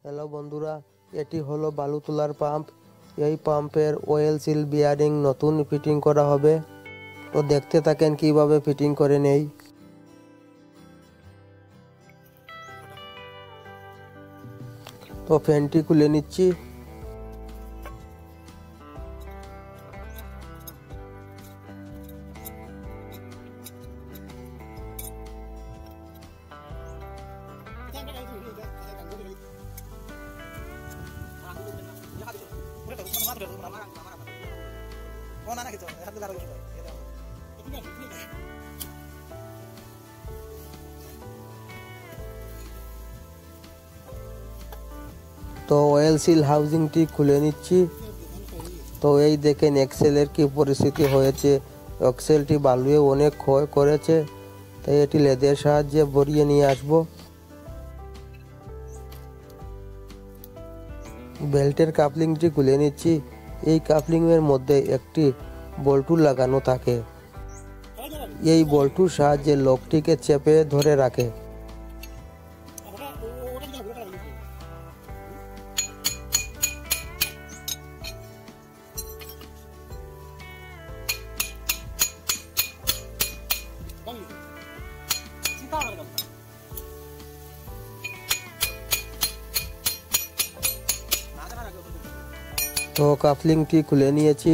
Hello বন্ধুরা, এটি হলো বালু তোলার পাম্প। এই পাম্পের অয়েল সিল বিয়ারিং নতুন ফিটিং করা হবে। তো দেখতে থাকেন কিভাবে ফিটিং করে নেই। তো ফ্যানটি খুলে নিচ্ছি। তো অয়েল সিল হাউজিংটি খুলে নিচ্ছি। তো এই দেখেন এক্সেলের কি পরিস্থিতি হয়েছে। এক্সেলটি বালুয়ে অনেক ক্ষয় করেছে, তাই এটি লেদের সাহায্যে ভরিয়ে নিয়ে আসবো। বেল্টের কাপলিংটি খুলে নিচ্ছি। এই কাপলিংয়ের মধ্যে একটি বল্টু লাগানো থাকে। এই বল্টুর সাহায্যে লকটিকে চেপে ধরে রাখে। তো কাপলিংটি খুলে নিয়েছি।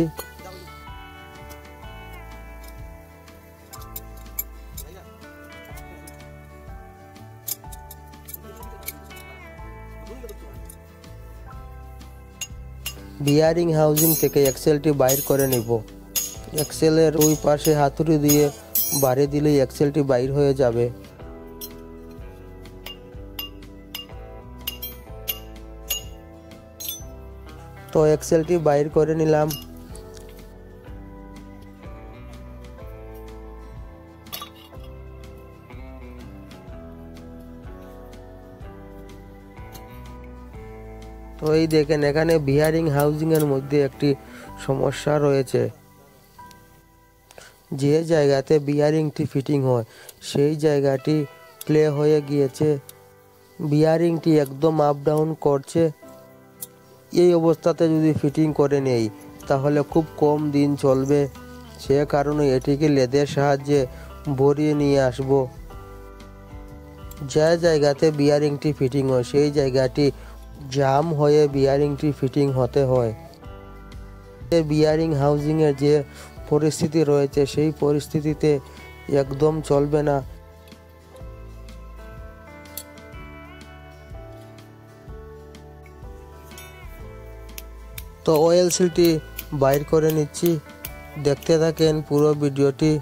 বিয়ারিং হাউজিং থেকে এক্সেলটি বাইর করে নিব। এক্সেলের ওই পাশে হাতুড়ি দিয়ে বাড়ি দিলেই এক্সেলটি বাইর হয়ে যাবে। তো এক্সেলটি বাইর করে নিলাম। তো এই দেখেন এখানে বিয়ারিং হাউজিং এর মধ্যে একটি সমস্যা রয়েছে। যে জায়গাতে বিয়ারিংটি ফিটিং হয় সেই জায়গাটি প্লে হয়ে গিয়েছে। বিয়ারিংটি একদম আপ ডাউন করছে। এই অবস্থাতে যদি ফিটিং করে নেই তাহলে খুব কম দিন চলবে। সে কারণে এটিকে লেদের সাহায্যে ভরিয়ে নিয়ে আসব। যে জায়গাতে বিয়ারিংটি ফিটিং হয় সেই জায়গাটি জাম হয়ে বিয়ারিংটি ফিটিং হতে হয়। বিয়ারিং হাউজিংয়ের যে পরিস্থিতি রয়েছে সেই পরিস্থিতিতে একদম চলবে না। তো অয়েল সিলটি বাইর করে নিচ্ছি। দেখতে থাকেন পুরো ভিডিওটি।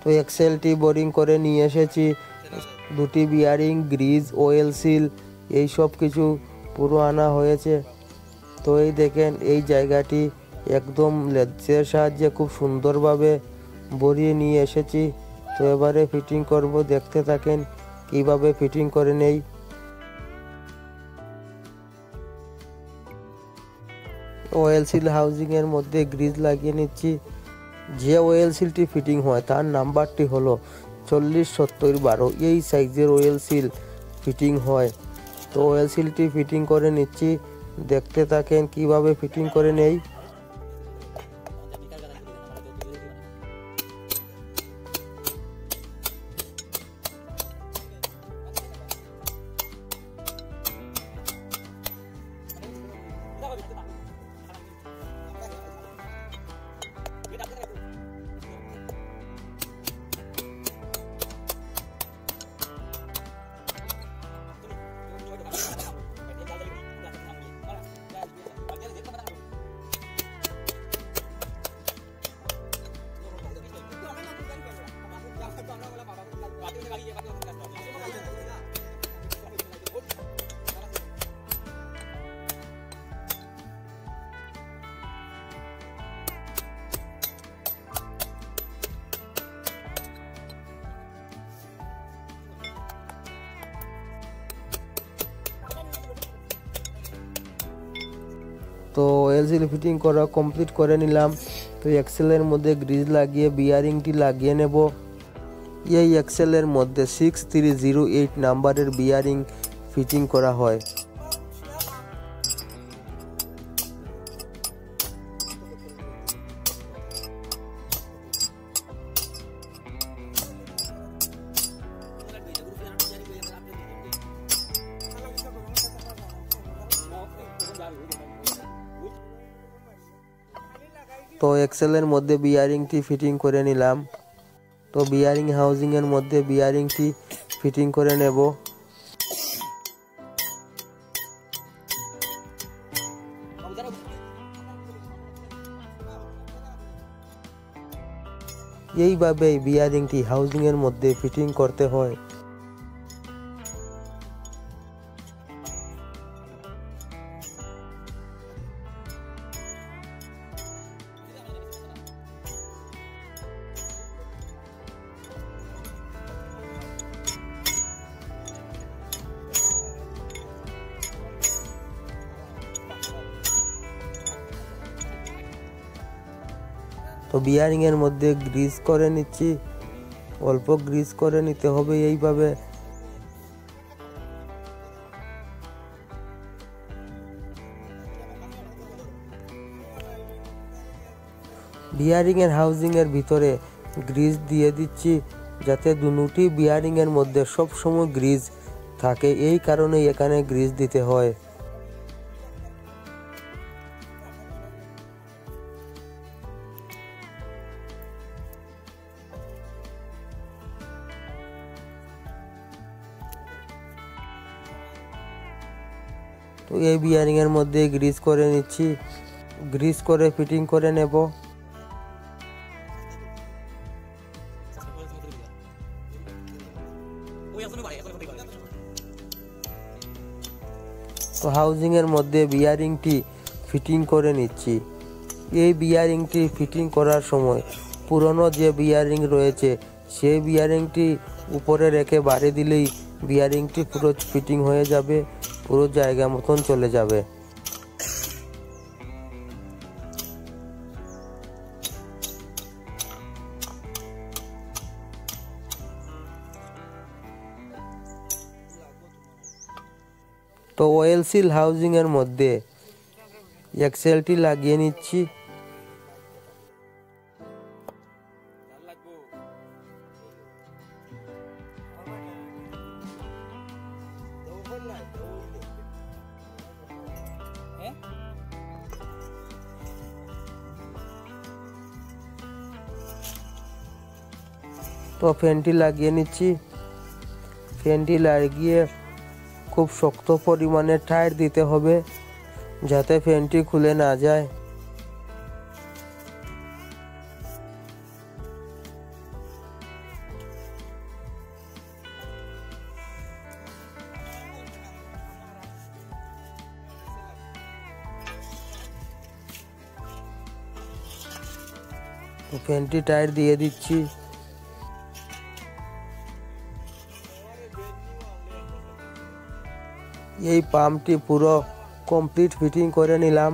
তো এক্সেলটি বোরিং করে নিয়ে এসেছি। দুটি বিয়ারিং, গ্রিজ, অয়েল সিল এই সব কিছু পুরো আনা হয়েছে। তো এই দেখেন এই জায়গাটি একদম লেদের সাহায্যে খুব সুন্দরভাবে ভরিয়ে নিয়ে এসেছি। তো এবারে ফিটিং করব, দেখতে থাকেন কিভাবে ফিটিং করে নেই। অয়েল সিল হাউজিং এর মধ্যে গ্রিজ লাগিয়ে নিচ্ছি। যে অয়েল সিলটি ফিটিং হয় তার নাম্বারটি হলো 407012। এই সাইজের অয়েল সিল ফিটিং হয়। তো অয়েল সিলটি ফিটিং করে নিচ্ছি। দেখতে থাকেন কিভাবে ফিটিং করে নেই। তো অয়েল সিল ফিটিং করা কমপ্লিট করে নিলাম। তো এক্সেলের মধ্যে গ্রিজ লাগিয়ে বিয়ারিংটি লাগিয়ে নেব। এই এক্সেলের মধ্যে 6308 নাম্বারের বিয়ারিং ফিটিং করা হয়। তো এক্সেলের মধ্যে বিয়ারিংটি ফিটিং করে নিলাম। তো বিয়ারিং হাউজিংয়ের মধ্যে বিয়ারিংটি ফিটিং করে নেব। এইভাবেই বিয়ারিংটি হাউজিংয়ের মধ্যে ফিটিং করতে হয়। তো বিয়ারিং এর মধ্যে গ্রিজ করে নিচ্ছি, অল্প গ্রিজ করে নিতে হবে। এইভাবে বিয়ারিং এর হাউজিং এর ভিতরে গ্রিজ দিয়ে দিচ্ছি, যাতে দুটি বিয়ারিং এর মধ্যে সব সময় গ্রিজ থাকে। এই কারণে এখানে গ্রিজ দিতে হয়। তো এই বিয়ারিং এর মধ্যে গ্রিজ করে নিচ্ছি, গ্রিজ করে ফিটিং করে নেব। তো হাউজিং এর মধ্যে বিয়ারিংটি ফিটিং করে নিচ্ছি। এই বিয়ারিংটি ফিটিং করার সময় পুরনো যে বিয়ারিং রয়েছে সেই বিয়ারিংটি উপরে রেখে বাড়ি দিলেই বিয়ারিংটি পুরো ফিটিং হয়ে যাবে, পুরো জায়গা মতন চলে যাবে। তো অয়েল সিল হাউজিং এর মধ্যে এক্সেলটি লাগিয়ে নিচ্ছি। তো ফ্যানটি লাগিয়ে নিচ্ছি। ফ্যানটি লাগিয়ে খুব শক্ত পরিমাণে টাইট দিতে হবে, যাতে ফ্যানটি খুলে না যায়। তো ফ্যানটি টাইট দিয়ে দিচ্ছি। এই পাম্পটি পুরো কমপ্লিট ফিটিং করে নিলাম।